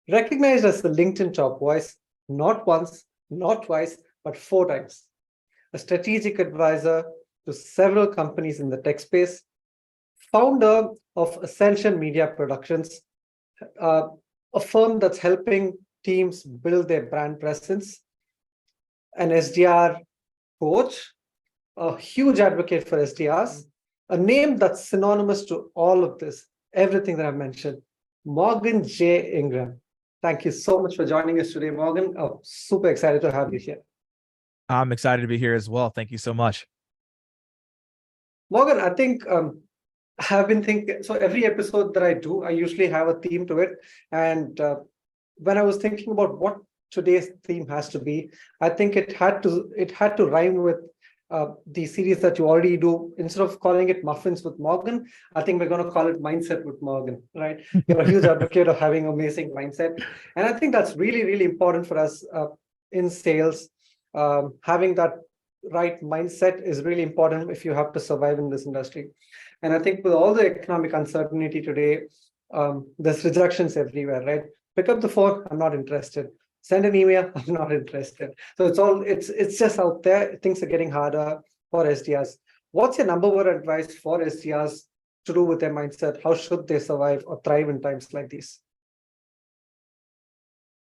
recognized as the LinkedIn top voice, not once, not twice, but 4 times. A strategic advisor to several companies in the tech space, founder of Ascension Media Productions, uh, a firm that's helping teams build their brand presence, an SDR coach, a huge advocate for SDRs, a name that's synonymous to all of this, everything that I've mentioned, Morgan J. Ingram. Thank you so much for joining us today, Morgan. I'm super excited to have you here. I'm excited to be here as well. Thank you so much. Morgan, I think I've been thinking, so every episode that I do, I usually have a theme to it. And when I was thinking about what today's theme has to be, I think it had to rhyme with the series that you already do. Instead of calling it Muffins with Morgan, I think we're going to call it Mindset with Morgan, right? You're a huge advocate of having amazing mindset. And I think that's really, really important for us in sales. Having that right mindset is really important if you have to survive in this industry. And I think with all the economic uncertainty today, there's rejections everywhere, right? Pick up the phone, I'm not interested. Send an email, I'm not interested. So it's just out there. Things are getting harder for SDRs. What's your number one advice for SDRs to do with their mindset? How should they survive or thrive in times like these?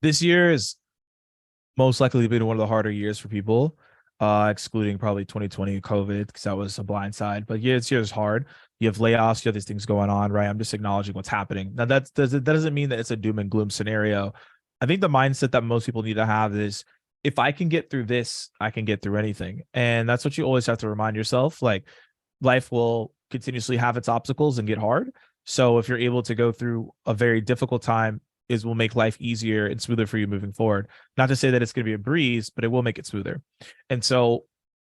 This year is most likely been one of the harder years for people, excluding probably 2020 COVID, because that was a blind side. But yeah, this year is hard. You have layoffs, you have these things going on, right? I'm just acknowledging what's happening. Now, that doesn't mean that it's a doom and gloom scenario. I think the mindset that most people need to have is, if I can get through this, I can get through anything. And that's what you always have to remind yourself. Like, life will continuously have its obstacles and get hard. So if you're able to go through a very difficult time, will make life easier and smoother for you moving forward. Not to say that it's going to be a breeze, but it will make it smoother. And so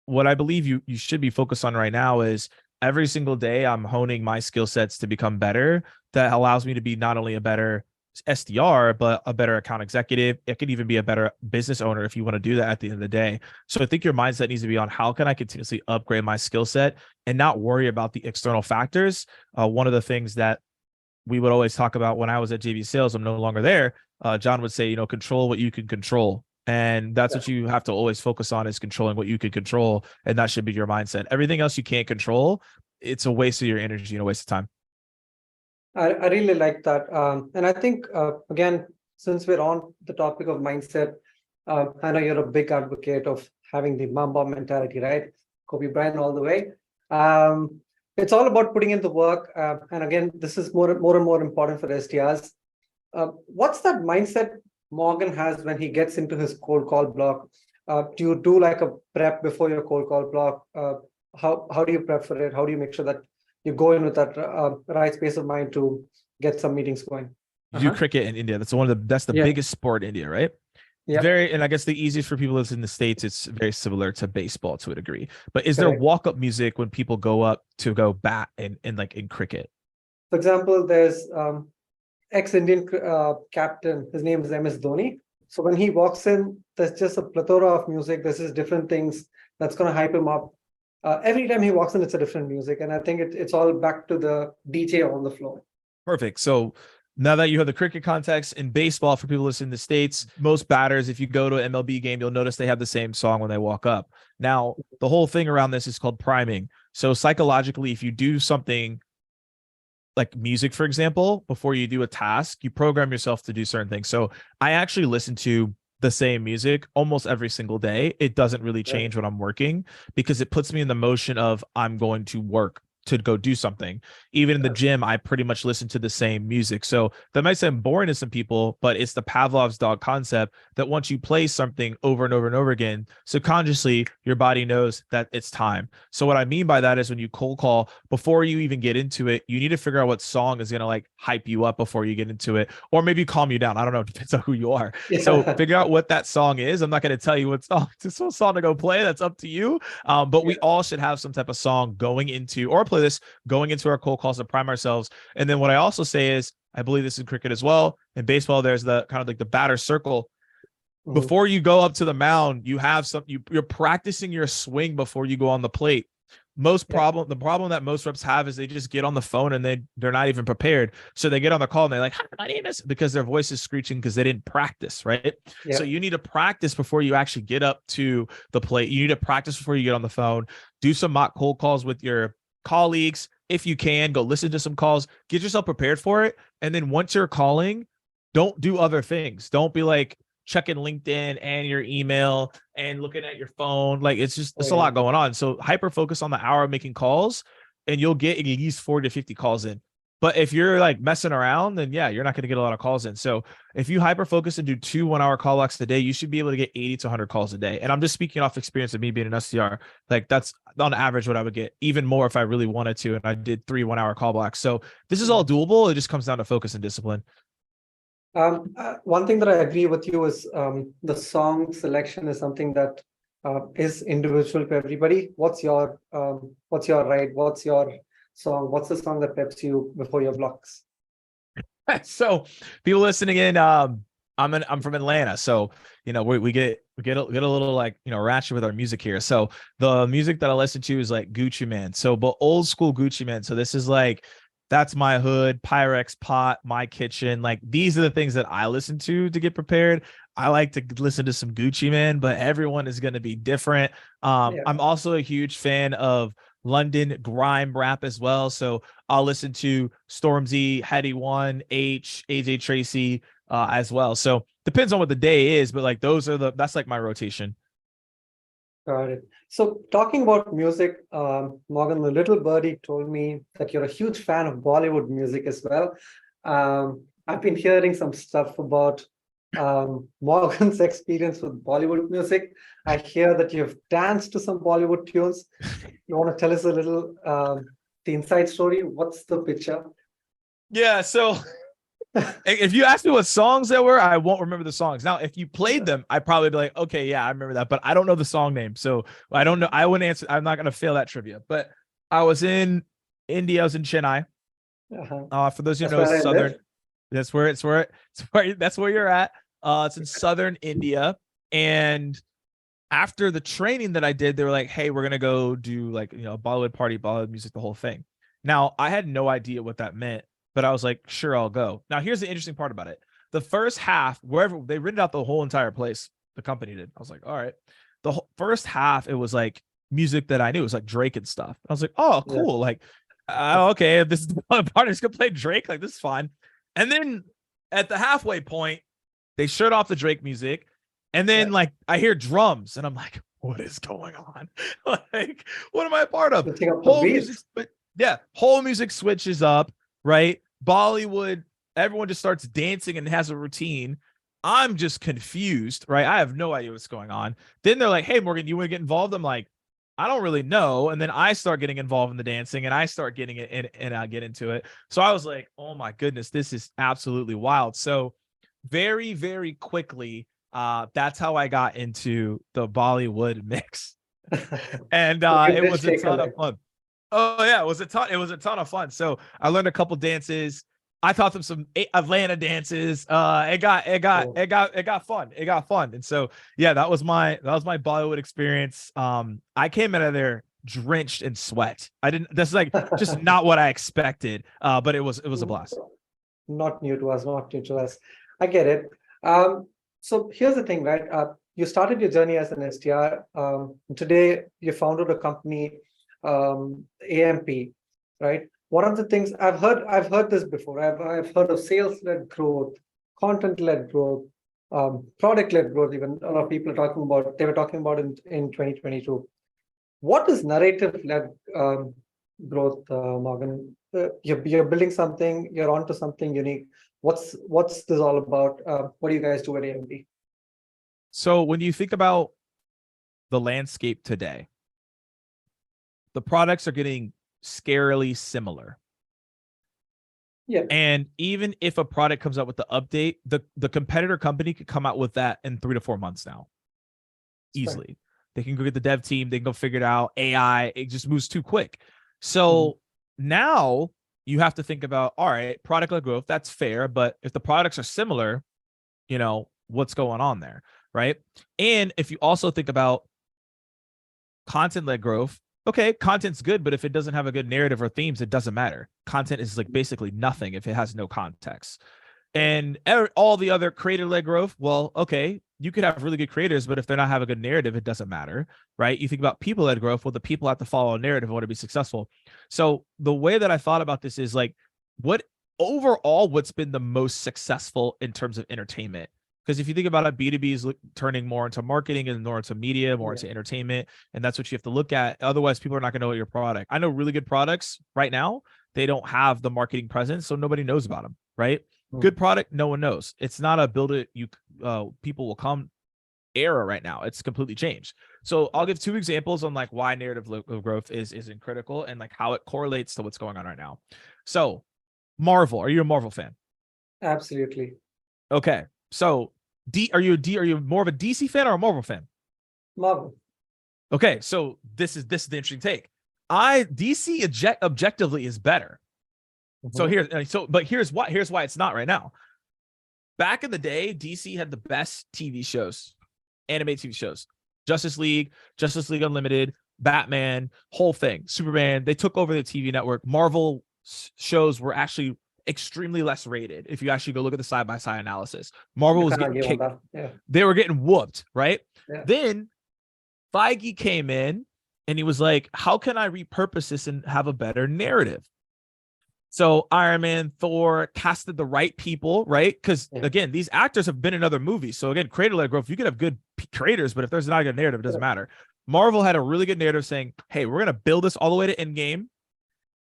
what I believe you should be focused on right now is, every single day I'm honing my skill sets to become better. That allows me to be not only a better SDR, but a better account executive. It could even be a better business owner if you want to do that at the end of the day. So I think your mindset needs to be on, how can I continuously upgrade my skill set and not worry about the external factors. One of the things that we would always talk about when I was at JV Sales, I'm no longer there. John would say, control what you can control. And that's what you have to always focus on, is controlling what you can control. And that should be your mindset. Everything else you can't control, it's a waste of your energy and a waste of time. I really like that. And I think, again, since we're on the topic of mindset, I know you're a big advocate of having the Mamba mentality, right? Kobe Bryant all the way. It's all about putting in the work. And again, this is more and more important for SDRs. What's that mindset Morgan has when he gets into his cold call block? Do you do like a prep before your cold call block? How do you prep for it? How do you make sure that you go in with that right space of mind to get some meetings going? You do cricket in India. That's the biggest sport in India, right? Yeah. And I guess the easiest for people that's in the States, it's very similar to baseball to a degree. But is there walk-up music when people go up to go bat in cricket? For example, there's ex-Indian captain. His name is MS Dhoni. So when he walks in, there's just a plethora of music. There's just different things that's going to hype him up. Every time he walks in, it's a different music. And I think it's all back to the DJ on the floor. Perfect. So now that you have the cricket context, in baseball, for people listening in the States, most batters, if you go to an MLB game, you'll notice they have the same song when they walk up. Now, the whole thing around this is called priming. So psychologically, if you do something like music, for example, before you do a task, you program yourself to do certain things. So I actually listen to the same music almost every single day. It doesn't really change when I'm working, because it puts me in the motion of, I'm going to work to go do something. Even in the gym, I pretty much listen to the same music. So that might sound boring to some people, but it's the Pavlov's dog concept that once you play something over and over and over again, subconsciously, your body knows that it's time. So what I mean by that is, when you cold call, before you even get into it, you need to figure out what song is going to like hype you up before you get into it, or maybe calm you down. I don't know. It depends on who you are. Yeah. So figure out what that song is. I'm not going to tell you what song to go play. That's up to you. But we all should have some type of song going into, or playlist going into our cold calls to prime ourselves. And then what I also say is, I believe this in cricket as well. In baseball, there's the kind of like the batter circle. Before you go up to the mound, you have you're practicing your swing before you go on the plate. The problem that most reps have is they just get on the phone and they're not even prepared. So they get on the call and they're like, "Hi, my name is," because their voice is screeching because they didn't practice, right? Yeah. So you need to practice before you actually get up to the plate. You need to practice before you get on the phone. Do some mock cold calls with your colleagues. If you can, go listen to some calls, get yourself prepared for it. And then once you're calling, don't do other things. Don't be like checking LinkedIn and your email and looking at your phone. Like it's a lot going on. So hyper focus on the hour of making calls and you'll get at least 40 to 50 calls in. But if you're like messing around, then yeah, you're not going to get a lot of calls in. So if you hyper focus and do 2 1-hour call blocks a day, you should be able to get 80 to 100 calls a day. And I'm just speaking off experience of me being an SDR. Like that's on average what I would get, even more if I really wanted to. And I did 3 1-hour call blocks. So this is all doable. It just comes down to focus and discipline. One thing that I agree with you is the song selection is something that is individual to everybody. What's your ride? What's your song? What's the song that peps you before your blocks? So people listening in, I'm from Atlanta. So, you know, we get a little like, you know, ratchet with our music here. So the music that I listen to is like Gucci Mane. So, but old school Gucci Mane. So this is like, That's My Hood, Pyrex Pot, My Kitchen. Like these are the things that I listen to get prepared. I like to listen to some Gucci Mane, but everyone is going to be different. I'm also a huge fan of London grime rap as well. So I'll listen to Stormzy, Heady One, AJ Tracy as well. So depends on what the day is, but like that's like my rotation. Got it. So talking about music, Morgan, the little birdie told me that you're a huge fan of Bollywood music as well. I've been hearing some stuff about Morgan's experience with Bollywood music. I hear that you've danced to some Bollywood tunes. You want to tell us a little the inside story? What's the picture? Yeah, so if you ask me what songs there were, I won't remember the songs. Now, if you played them, I'd probably be like, okay, yeah, I remember that, but I don't know the song name. So I don't know. I wouldn't answer. I'm not going to fail that trivia, but I was in India. I was in Chennai. For those who know Southern, that's where you're at. It's in Southern India. And after the training that I did, they were like, hey, we're going to go do like, you know, Bollywood party, Bollywood music, the whole thing. Now I had no idea what that meant. But I was like, sure, I'll go. Now, here's the interesting part about it. The first half, wherever they rented out the whole entire place, the company did. I was like, all right. The first half, it was like music that I knew. It was like Drake and stuff. I was like, oh, cool. Yeah. Like, okay, if this is the part is gonna play Drake, like this is fun. And then at the halfway point, they shut off the Drake music. And then like I hear drums and I'm like, what is going on? Like, what am I a part of? Whole music switches up, right? Bollywood, everyone just starts dancing and has a routine. I'm just confused, right? I have no idea what's going on. Then they're like, hey, Morgan, you want to get involved? I'm like, I don't really know. And then I start getting involved in the dancing and I start getting it and I get into it. So I was like, oh my goodness, this is absolutely wild. So very, very quickly, that's how I got into the Bollywood mix. And it was a ton of fun. Oh yeah, it was a ton of fun. So I learned a couple dances. I taught them some Atlanta dances. It got fun. It got fun. And so yeah, that was my Bollywood experience. I came out of there drenched in sweat. That's like just not what I expected. But it was a blast. Not new to us. I get it. So here's the thing, right? You started your journey as an SDR. Today you founded a company, AMP, right? One of the things I've heard this before. I've heard of sales-led growth, content-led growth, product-led growth. Even a lot of people were talking about in 2022. What is narrative-led growth, Morgan? You're building something. You're onto something unique. What's this all about? What do you guys do at AMP? So when you think about the landscape today, the products are getting scarily similar. Yeah. And even if a product comes out with the update, the competitor company could come out with that in 3 to 4 months now. Easily. Right. They can go get the dev team, they can go figure it out. AI, it just moves too quick. So now you have to think about, all right, product-led growth, that's fair. But if the products are similar, you know, what's going on there, right? And if you also think about content-led growth, okay, content's good, but if it doesn't have a good narrative or themes, it doesn't matter. Content is like basically nothing if it has no context. And all the other creator-led growth, well, okay, you could have really good creators, but if they're not have a good narrative, it doesn't matter, right? You think about people-led growth, well, the people have to follow a narrative in order to be successful. So the way that I thought about this is like, what overall, what's been the most successful in terms of entertainment? Because if you think about it, B2B is turning more into marketing and more into media, more into entertainment. And that's what you have to look at. Otherwise, people are not going to know your product. I know really good products right now, they don't have the marketing presence, so nobody knows about them, right? Good product, no one knows. It's not a build it, people will come era right now. It's completely changed. So I'll give 2 examples on like why narrative growth is critical and like how it correlates to what's going on right now. So Marvel, are you a Marvel fan? Absolutely. Okay. So are you more of a DC fan or a Marvel fan? Marvel. Okay, so this is the interesting take. DC objectively is better. So here's why it's not right now. Back in the day, DC had the best TV shows, animated TV shows. Justice League Unlimited, Batman, whole thing, Superman. They took over the TV network. Marvel shows were actually extremely less rated. If you actually go look at the side-by-side analysis, Marvel was getting kicked. They were getting whooped, right? Then Feige came in and he was like, how can I repurpose this and have a better narrative? So Iron Man, Thor, casted the right people, right? Because again, these actors have been in other movies. So again, creator-led growth, you could have good creators, but if there's not a good narrative, it doesn't matter. Marvel had a really good narrative saying, hey, we're gonna build this all the way to Endgame,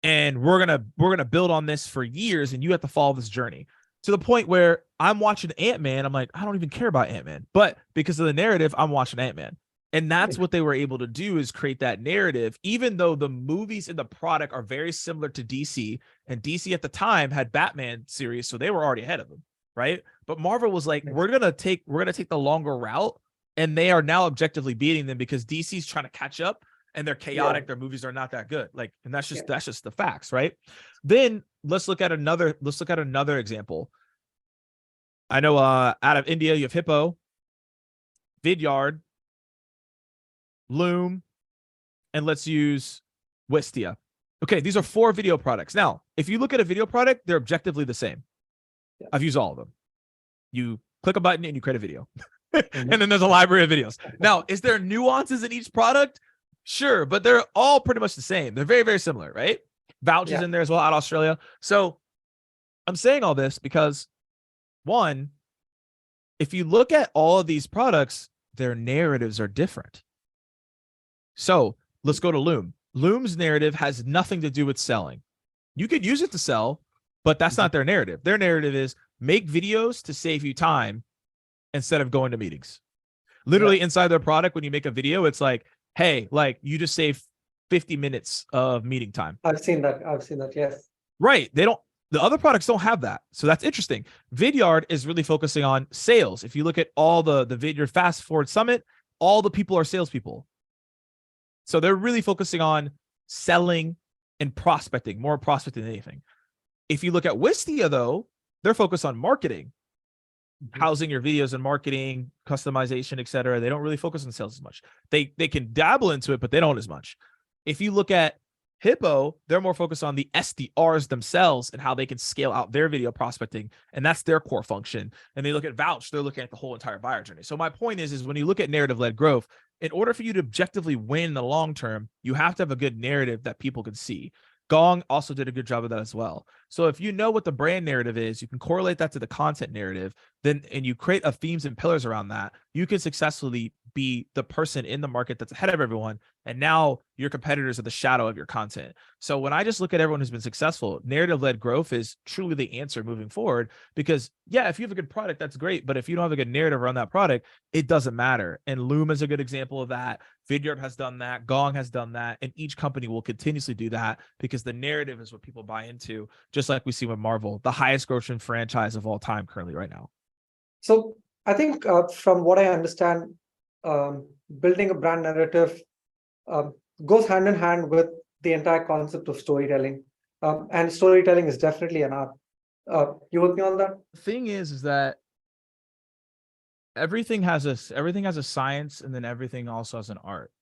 and we're gonna build on this for years, and you have to follow this journey. To the point where I'm watching Ant-Man, I'm like, I don't even care about Ant-Man. But because of the narrative, I'm watching Ant-Man. And that's what they were able to do, is create that narrative, even though the movies and the product are very similar to DC. And DC at the time had Batman series, so they were already ahead of them, right? But Marvel was like, we're gonna take the longer route, and they are now objectively beating them because DC's trying to catch up, and they're chaotic. Their movies are not that good. Like, and that's just the facts, right? Then let's look at another example. I know out of India, you have Hippo, Vidyard, Loom, and let's use Wistia. Okay, these are 4 video products. Now, if you look at a video product, they're objectively the same. I've used all of them. You click a button and you create a video. And then there's a library of videos. Now, is there nuances in each product? Sure, but they're all pretty much the same. They're very, very similar, right? Vouch is in there as well, out of Australia. So I'm saying all this because, one, if you look at all of these products, their narratives are different. So let's go to Loom. Loom's narrative has nothing to do with selling. You could use it to sell, but that's not their narrative. Their narrative is make videos to save you time instead of going to meetings. Literally inside their product, when you make a video, it's like, hey, like you just save 50 minutes of meeting time. I've seen that. Yes. Right. The other products don't have that. So that's interesting. Vidyard is really focusing on sales. If you look at all the Vidyard Fast Forward Summit, all the people are salespeople. So they're really focusing on selling and prospecting, more prospecting than anything. If you look at Wistia, though, they're focused on marketing, housing your videos and marketing, customization, etc. They don't really focus on sales as much. They can dabble into it, but they don't as much. If you look at Hippo, they're more focused on the SDRs themselves and how they can scale out their video prospecting, and that's their core function. And they look at Vouch, they're looking at the whole entire buyer journey. So my point is when you look at narrative-led growth, in order for you to objectively win in the long term, you have to have a good narrative that people can see. Gong also did a good job of that as well. So if you know what the brand narrative is, you can correlate that to the content narrative, and you create a themes and pillars around that, you can successfully be the person in the market that's ahead of everyone. And now your competitors are the shadow of your content. So when I just look at everyone who's been successful, narrative-led growth is truly the answer moving forward, because if you have a good product, that's great. But if you don't have a good narrative around that product, it doesn't matter. And Loom is a good example of that. Vidyard has done that. Gong has done that. And each company will continuously do that because the narrative is what people buy into, just like we see with Marvel, the highest grossing franchise of all time currently right now. So I think from what I understand, building a brand narrative goes hand in hand with the entire concept of storytelling. And storytelling is definitely an art. You with me on that? The thing is that everything has a science, and then everything also has an art.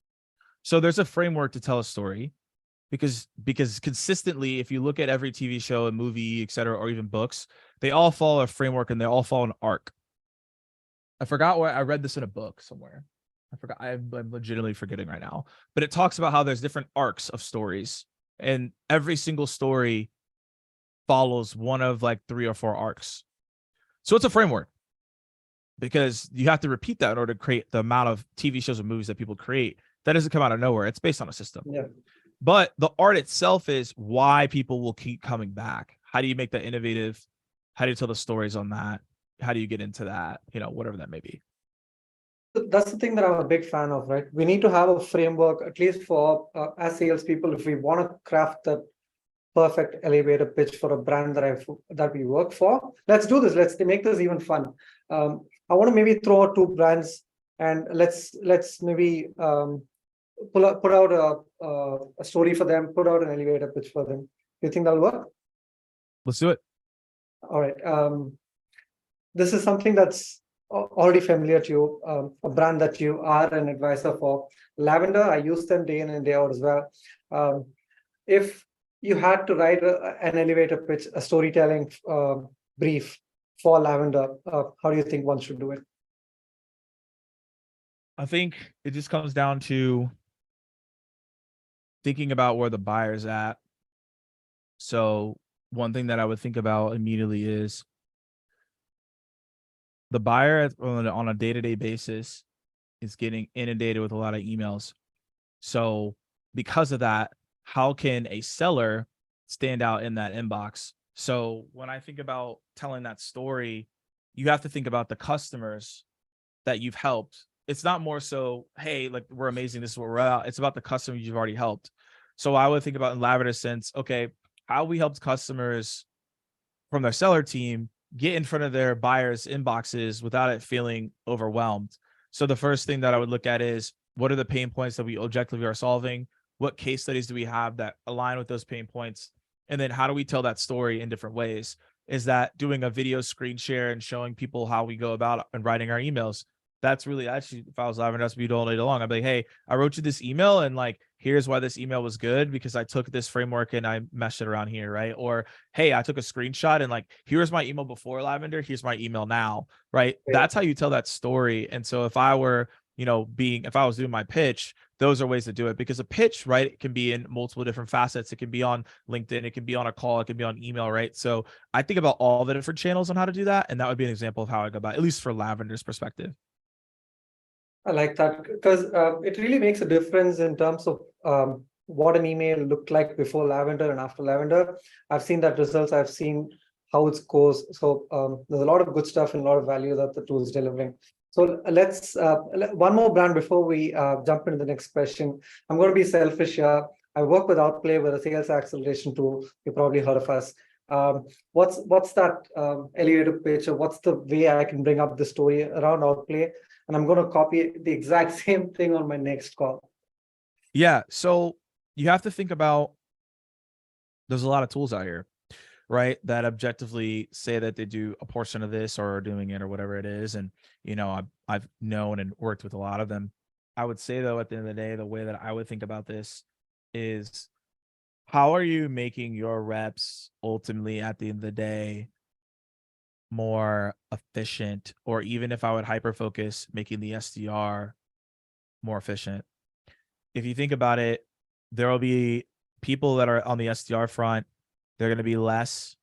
So there's a framework to tell a story, because consistently, if you look at every TV show and movie, et cetera, or even books, they all follow a framework and they all follow an arc. I forgot where I read this in a book somewhere. I forgot. I'm legitimately forgetting right now. But it talks about how there's different arcs of stories, and every single story follows one of like 3 or 4 arcs. So it's a framework, because you have to repeat that in order to create the amount of TV shows and movies that people create. That doesn't come out of nowhere. It's based on a system. Yeah. But the art itself is why people will keep coming back. How do you make that innovative? How do you tell the stories on that? How do you get into that? Whatever that may be. That's the thing that I'm a big fan of, right? We need to have a framework, at least for as salespeople, if we want to craft the perfect elevator pitch for a brand that we work for. Let's do this. Let's make this even fun. I want to maybe throw out 2 brands, and let's maybe put out a story for them, put out an elevator pitch for them. Do you think that'll work? Let's do it. All right. This is something that's already familiar to you, a brand that you are an advisor for. Lavender, I use them day in and day out as well. If you had to write an elevator pitch, a storytelling brief for Lavender, how do you think one should do it? I think it just comes down to thinking about where the buyer's at. So one thing that I would think about immediately is the buyer on a day-to-day basis is getting inundated with a lot of emails. So because of that, how can a seller stand out in that inbox? So when I think about telling that story, you have to think about the customers that you've helped. It's not more so, hey, like, we're amazing, this is what we're about. It's about the customers you've already helped. So I would think about in Lavender's sense, okay, how we helped customers from their seller team get in front of their buyers' inboxes without it feeling overwhelmed. So the first thing that I would look at is, what are the pain points that we objectively are solving? What case studies do we have that align with those pain points? And then how do we tell that story in different ways? Is that doing a video screen share and showing people how we go about and writing our emails? That's really, actually, if I was Lavender, that's what we do all day long. I'd be like, hey, I wrote you this email, and like, here's why this email was good, because I took this framework and I meshed it around here, right? Or, hey, I took a screenshot and like, here's my email before Lavender, here's my email now, right? Yeah. That's how you tell that story. And so if I were, if I was doing my pitch, those are ways to do it, because a pitch, right, it can be in multiple different facets. It can be on LinkedIn, it can be on a call, it can be on email, right? So I think about all the different channels on how to do that. And that would be an example of how I go about it, at least for Lavender's perspective. I like that, because it really makes a difference in terms of what an email looked like before Lavender and after Lavender. I've seen that results. I've seen how it goes. So there's a lot of good stuff and a lot of value that the tool is delivering. So let's one more brand before we jump into the next question. I'm going to be selfish here. I work with Outplay, with a sales acceleration tool. You probably heard of us. What's that elevator pitch, or what's the way I can bring up the story around Outplay? And I'm going to copy the exact same thing on my next call. Yeah. So you have to think about, there's a lot of tools out here, right, that objectively say that they do a portion of this or are doing it or whatever it is. And, I've known and worked with a lot of them. I would say, though, at the end of the day, the way that I would think about this is, how are you making your reps ultimately at the end of the day more efficient? Or even if I would hyper focus, making the SDR more efficient. If you think about it, there will be people that are on the SDR front. They're going to be less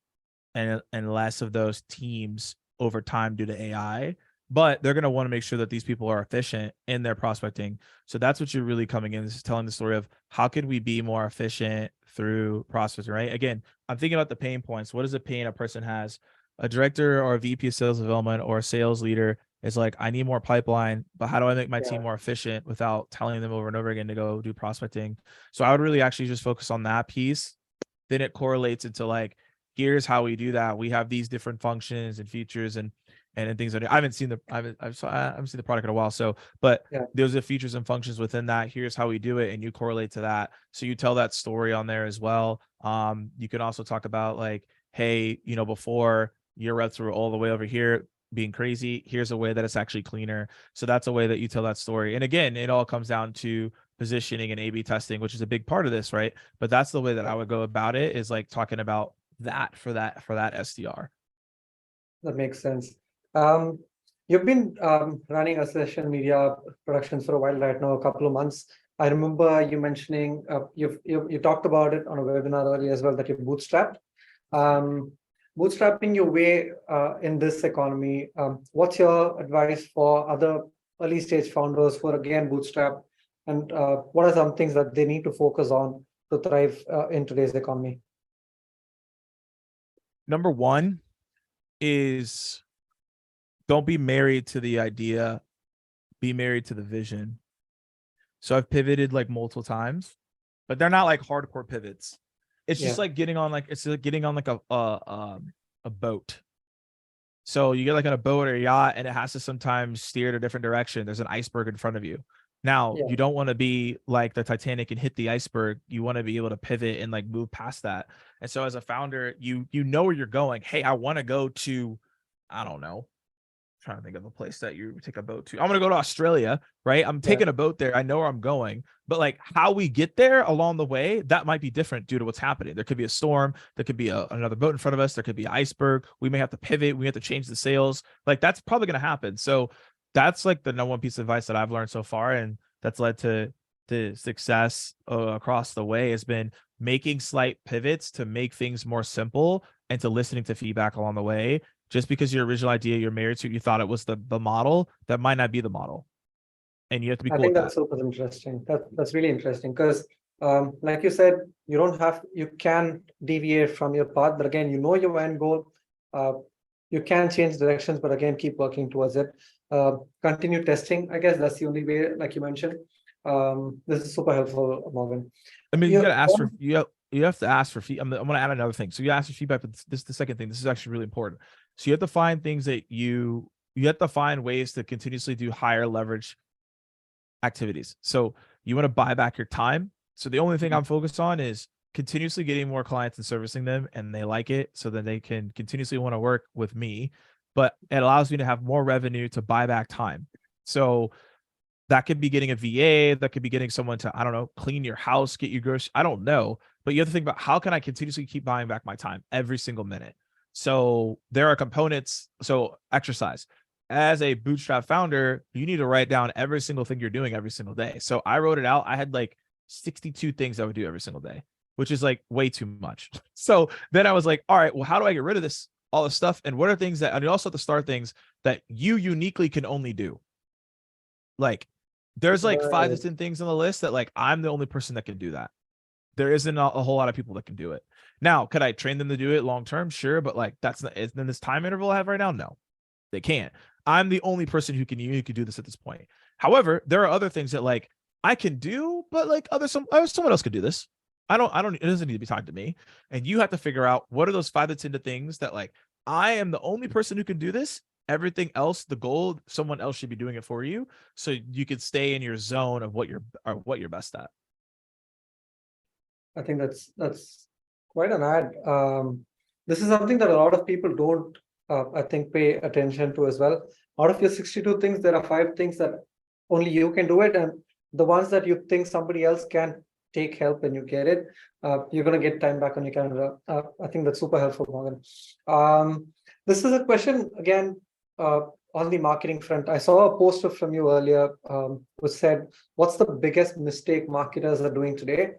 and less of those teams over time due to AI, but they're going to want to make sure that these people are efficient in their prospecting. So that's what you're really coming in, is telling the story of, how could we be more efficient through prospecting, right? Again, I'm thinking about the pain points. What is the pain a person has? A director or a VP of sales development or a sales leader is like, I need more pipeline, but how do I make my team more efficient without telling them over and over again to go do prospecting? So I would really actually just focus on that piece. Then it correlates into like, here's how we do that. We have these different functions and features and things that I haven't seen I've seen the product in a while. So, but there's the features and functions within that. Here's how we do it. And you correlate to that. So you tell that story on there as well. You can also talk about like, hey, before your reps were all the way over here being crazy, here's a way that it's actually cleaner. So that's a way that you tell that story. And again, it all comes down to positioning and A/B testing, which is a big part of this, right? But that's the way that I would go about it, is like talking about that for that SDR. That makes sense. You've been running a social media productions for a while right now, a couple of months. I remember you mentioning you talked about it on a webinar earlier as well, that you're bootstrapped. Bootstrapping your way in this economy. What's your advice for other early stage founders who are again bootstrapped, and what are some things that they need to focus on to thrive in today's economy? Number one is, don't be married to the idea, be married to the vision. So I've pivoted like multiple times, but they're not like hardcore pivots. It's just like getting on like a boat. So you get like on a boat or a yacht, and it has to sometimes steer in a different direction. There's an iceberg in front of you. Now, you don't want to be like the Titanic and hit the iceberg. You want to be able to pivot and like move past that. And so as a founder, you know where you're going. Hey, I want to go to, I don't know, trying to think of a place that you take a boat to. I'm going to go to Australia, right? I'm taking a boat there. I know where I'm going, but like how we get there along the way, that might be different due to what's happening. There could be a storm. There could be another boat in front of us. There could be an iceberg. We may have to pivot. We have to change the sails. Like that's probably going to happen. So that's like the number one piece of advice that I've learned so far. And that's led to the success across the way, has been making slight pivots to make things more simple and to listening to feedback along the way. Just because your original idea you're married to, you thought it was the model, that might not be the model. And you have to be cool with that. I think that's super interesting. That's really interesting because like you said, you can deviate from your path, but again, you know your end goal. You can change directions, but again, keep working towards it. Continue testing. I guess that's the only way, like you mentioned. This is super helpful, Morgan. I mean, you gotta ask for you have to ask for feedback. I'm gonna add another thing. So you ask for feedback, but this is the second thing. This is actually really important. So you have to find things that you have to find ways to continuously do higher leverage activities. So you want to buy back your time. So the only thing I'm focused on is continuously getting more clients and servicing them, and they like it, so that they can continuously want to work with me. But it allows me to have more revenue to buy back time. So that could be getting a VA, that could be getting someone to, I don't know, clean your house, get you groceries. I don't know. But you have to think about, how can I continuously keep buying back my time every single minute? So there are components. So exercise. As a bootstrap founder, you need to write down every single thing you're doing every single day. So I wrote it out. I had like 62 things I would do every single day, which is like way too much. So then I was like, all right, well, how do I get rid of this, all this stuff? And what are things that, and you also have to start things that you uniquely can only do. Like there's like 5 to 10 things on the list that like, I'm the only person that can do that. There isn't a whole lot of people that can do it. Now, could I train them to do it long-term? Sure. But like, that's not, in this time interval I have right now, no, they can't. I'm the only person who can do this at this point. However, there are other things that like I can do, but like someone else could do this. I don't, it doesn't need to be tied to me. And you have to figure out what are those 5 to 10 things that like, I am the only person who can do this. Everything else, the goal, someone else should be doing it for you, so you could stay in your zone of what you're best at. I think that's quite an ad. This is something that a lot of people don't, I think, pay attention to as well. Out of your 62 things, there are 5 things that only you can do it, and the ones that you think somebody else can take help and you get it, you're going to get time back on your calendar. I think that's super helpful, Morgan. This is a question again on the marketing front. I saw a poster from you earlier which said, "What's the biggest mistake marketers are doing today?"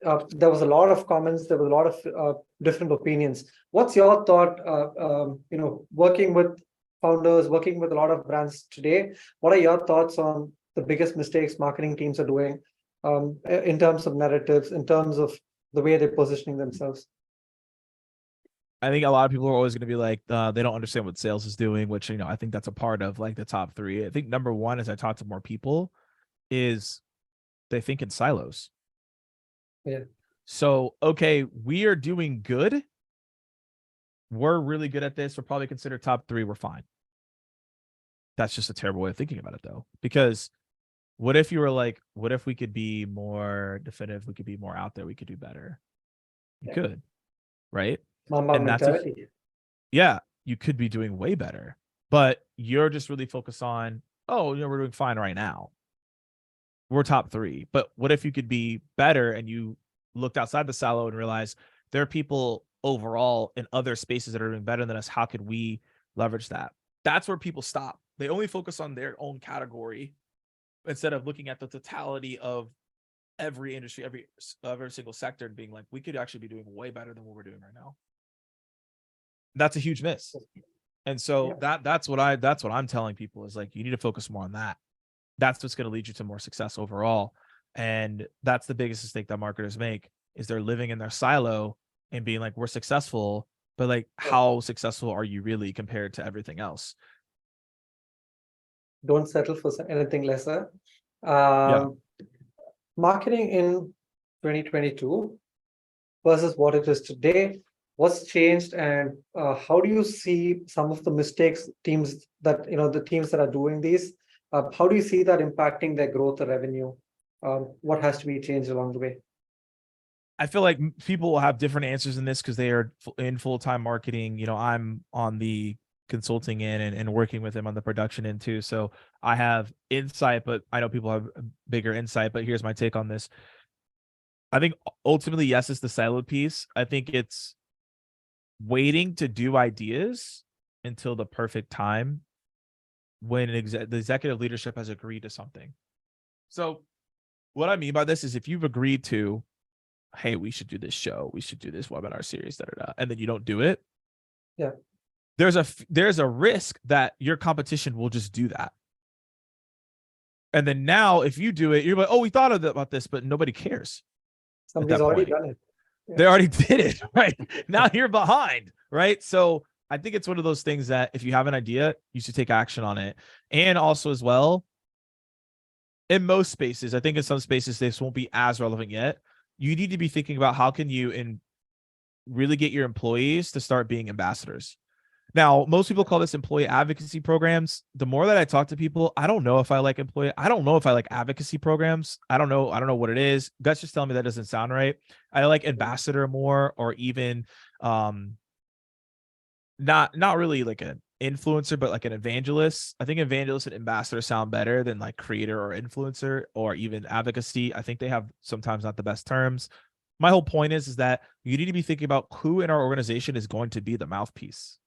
There was a lot of comments. There was a lot of different opinions. What's your thought? Working with founders, working with a lot of brands today, what are your thoughts on the biggest mistakes marketing teams are doing in terms of narratives, in terms of the way they're positioning themselves? I think a lot of people are always going to be like, they don't understand what sales is doing, which, I think that's a part of like the top 3. I think number 1, as I talk to more people, is they think in silos. Yeah. So, okay, we are doing good. We're really good at this. We're probably considered top 3. We're fine. That's just a terrible way of thinking about it, though, because what if you were like, what if we could be more definitive? We could be more out there. We could do better. You could, right? Mamba and mentality. Yeah, you could be doing way better, but you're just really focused on, we're doing fine right now. we're top 3. But what if you could be better and you looked outside the silo and realized there are people overall in other spaces that are doing better than us? How could we leverage that? That's where people stop. They only focus on their own category instead of looking at the totality of every industry, every single sector, and being like, we could actually be doing way better than what we're doing right now. That's a huge miss. And so that's what I'm telling people is like, you need to focus more on that. That's what's going to lead you to more success overall. And that's the biggest mistake that marketers make, is they're living in their silo and being like, we're successful, but like, how successful are you really compared to everything else? Don't settle for anything lesser. Marketing in 2022 versus what it is today, what's changed, and how do you see some of the mistakes teams that, the teams that are doing these, how do you see that impacting their growth or revenue? What has to be changed along the way? I feel like people will have different answers in this because they are in full-time marketing. I'm on the consulting end and working with them on the production end too. So I have insight, but I know people have bigger insight. But here's my take on this. I think ultimately, yes, it's the siloed piece. I think it's waiting to do ideas until the perfect time when the executive leadership has agreed to something. So what I mean by this is, if you've agreed to, hey, we should do this show, we should do this webinar series, and then you don't do it, there's a risk that your competition will just do that. And then now if you do it, you're like, oh, we thought about this, but nobody cares. Somebody's already done it. They already did it, right? Now you're behind, right? So I think it's one of those things that if you have an idea, you should take action on it. And also as well, in most spaces, I think in some spaces, this won't be as relevant yet. You need to be thinking about how can you really get your employees to start being ambassadors. Now, most people call this employee advocacy programs. The more that I talk to people, I don't know if I like advocacy programs. I don't know what it is. Guts just telling me that doesn't sound right. I like ambassador more, or even not really like an influencer, but like an evangelist. I think evangelist and ambassador sound better than like creator or influencer, or even advocacy. I think they have sometimes not the best terms. My whole point is that you need to be thinking about who in our organization is going to be the mouthpiece.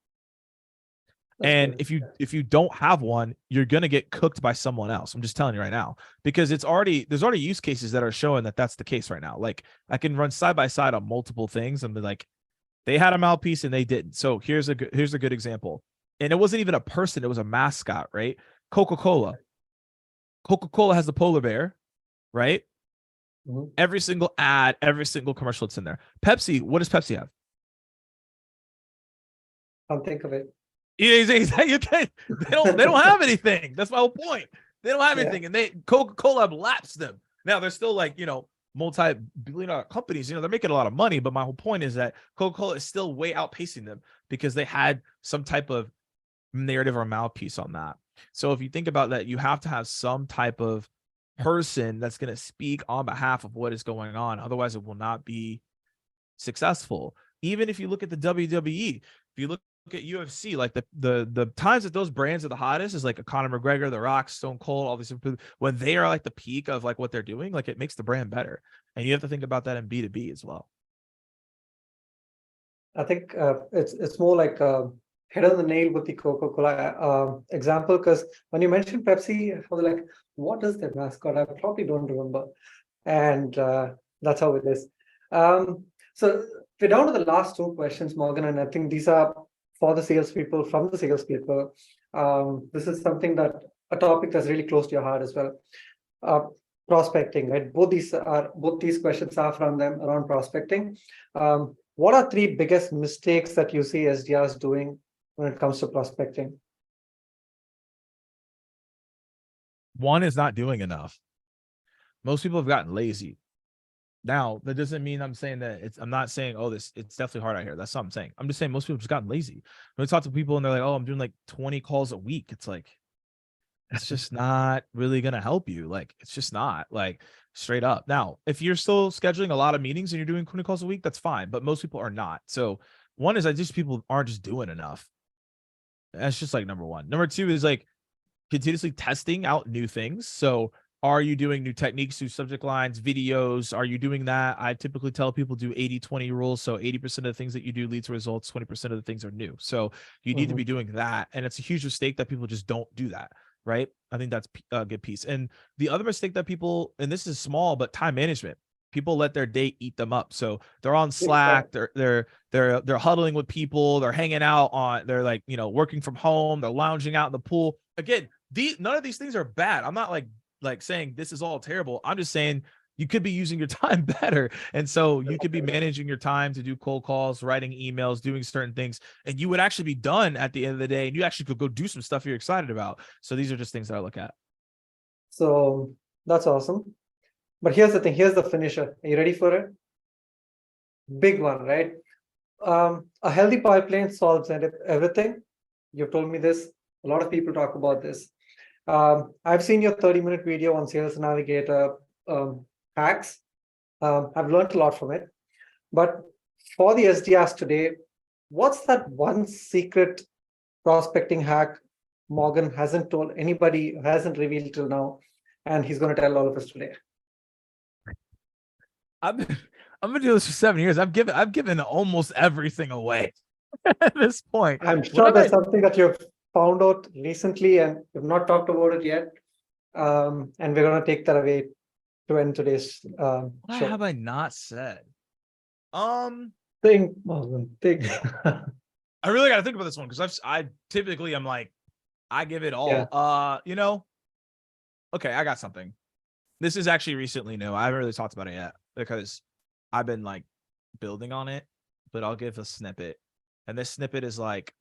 And if you don't have one, you're going to get cooked by someone else. I'm just telling you right now, because there's already use cases that are showing that that's the case right now. Like, I can run side by side on multiple things and be like, they had a mouthpiece and they didn't. So here's a good example. And it wasn't even a person, it was a mascot, right? Coca-Cola has the polar bear, right? Mm-hmm. Every single ad, every single commercial that's in there. Pepsi, what does Pepsi have? I'll think of it. Yeah, exactly. They don't have anything. That's my whole point. They don't have anything, and Coca-Cola laps them. Now they're still like, multi-billion-dollar companies. They're making a lot of money, but my whole point is that Coca-Cola is still way outpacing them because they had some type of narrative or mouthpiece on that. So if you think about that, you have to have some type of person that's going to speak on behalf of what is going on. Otherwise, it will not be successful. Even if you look at the WWE, if you look at UFC, like the times that those brands are the hottest is like a Conor McGregor, The Rock, Stone Cold, all these, when they are like the peak of like what they're doing, like it makes the brand better. And you have to think about that in B2B as well. I think it's more like hit on the nail with the Coca-Cola example, because when you mentioned Pepsi, I was like, what is their mascot? I probably don't remember. And that's how it is. So we're down to the last 2 questions, Morgan, and I think these are for the salespeople, from the salespeople. This is something a topic that's really close to your heart as well. Prospecting, right? Both these questions are from them around prospecting. What are 3 biggest mistakes that you see SDRs doing when it comes to prospecting? One is not doing enough. Most people have gotten lazy. Now, that doesn't mean I'm saying that I'm not saying, it's definitely hard out here. That's not what I'm saying. I'm just saying most people have just gotten lazy. When we talk to people and they're like, I'm doing like 20 calls a week. It's like, it's just not really going to help you. Like, it's just not, like, straight up. Now, if you're still scheduling a lot of meetings and you're doing 20 calls a week, that's fine. But most people are not. So one is people aren't just doing enough. That's just like number one. Number 2 is like continuously testing out new things. So Are you doing new techniques, new subject lines, videos? Are you doing that? I typically tell people do 80-20 rules. So 80% of the things that you do lead to results, 20% of the things are new. So you need to be doing that. And it's a huge mistake that people just don't do that, right? I think that's a good piece. And the other mistake that people, and this is small, but time management. People let their day eat them up. So they're on Slack, they're huddling with people, they're hanging out on, they're like, you know, working from home, they're lounging out in the pool. Again, none of these things are bad. I'm not like saying this is all terrible. I'm just saying you could be using your time better. And so you could be managing your time to do cold calls, writing emails, doing certain things, and you would actually be done at the end of the day. And you actually could go do some stuff you're excited about. So these are just things that I look at. So that's awesome. But here's the thing. Here's the finisher. Are you ready for it? Big one, right? A healthy pipeline solves everything. You've told me this. A lot of people talk about this. I've seen your 30-minute video on Sales Navigator hacks. I've learned a lot from it. But for the SDRs today, what's that one secret prospecting hack Morgan hasn't told anybody, hasn't revealed till now, and he's going to tell all of us today? I've been doing this for 7 years. I've given almost everything away at this point. I'm sure there's something that you've found out recently and we've not talked about it yet. And we're going to take that away to end today's show. What have I not said? Think, Morgan, think. I really got to think about this one because I typically I'm like, I give it all. Yeah. You know, okay, I got something. This is actually recently new. I haven't really talked about it yet because I've been like building on it, but I'll give a snippet. And this snippet is like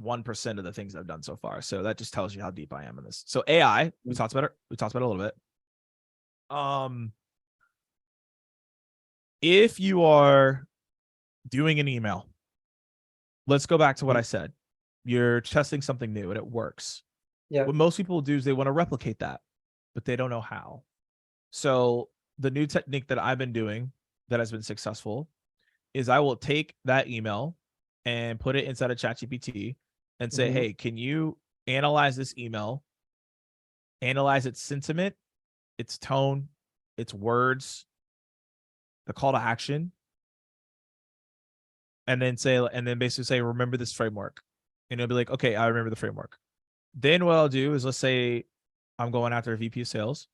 1% of the things I've done so far. So that just tells you how deep I am in this. So AI, we talked about it. We talked about it a little bit. If you are doing an email, let's go back to what I said. You're testing something new and it works. Yeah. What most people do is they want to replicate that, but they don't know how. So the new technique that I've been doing that has been successful is I will take that email and put it inside of ChatGPT and say, hey, can you analyze this email, analyze its sentiment, its tone, its words, the call to action, and then basically say, remember this framework. And it'll be like, okay, I remember the framework. Then what I'll do is, let's say I'm going after a VP of sales.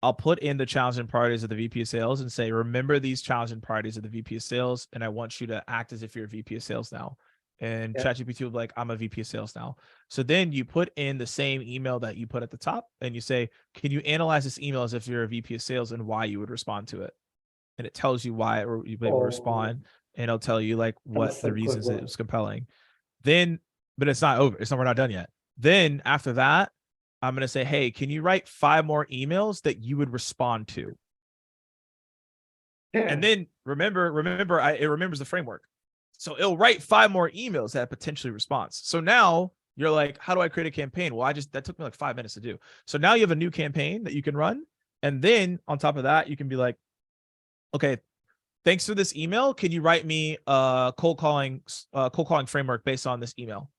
I'll put in the challenging priorities of the VP of sales and say, remember these challenging priorities of the VP of sales. And I want you to act as if you're a VP of sales now. And ChatGPT will be like, I'm a VP of sales now. So then you put in the same email that you put at the top and you say, can you analyze this email as if you're a VP of sales and why you would respond to it? And it tells you why you would respond. And it'll tell you like what the reasons it was compelling. Then, but it's not over. We're not done yet. Then after that, I'm going to say, hey, can you write 5 more emails that you would respond to? And then remember, it remembers the framework. So it'll write 5 more emails that potentially response. So now you're like, how do I create a campaign? Well, that took me like 5 minutes to do. So now you have a new campaign that you can run. And then on top of that, you can be like, okay, thanks for this email. Can you write me a cold calling framework based on this email?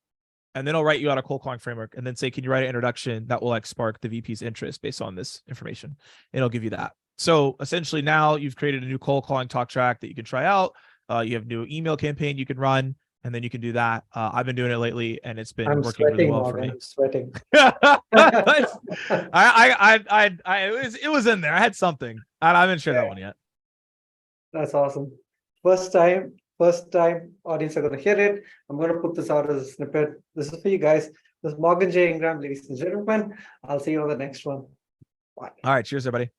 And then I'll write you out a cold calling framework and then say, can you write an introduction that will like spark the VP's interest based on this information? And it'll give you that. So essentially now you've created a new cold calling talk track that you can try out. You have a new email campaign you can run, and then you can do that. I've been doing it lately and it's been working really well for me. I'm sweating. It was in there. I had something. I haven't shared that one yet. That's awesome. First time audience are going to hear it. I'm going to put this out as a snippet. This is for you guys. This is Morgan J. Ingram, ladies and gentlemen. I'll see you on the next one. Bye. All right. Cheers, everybody.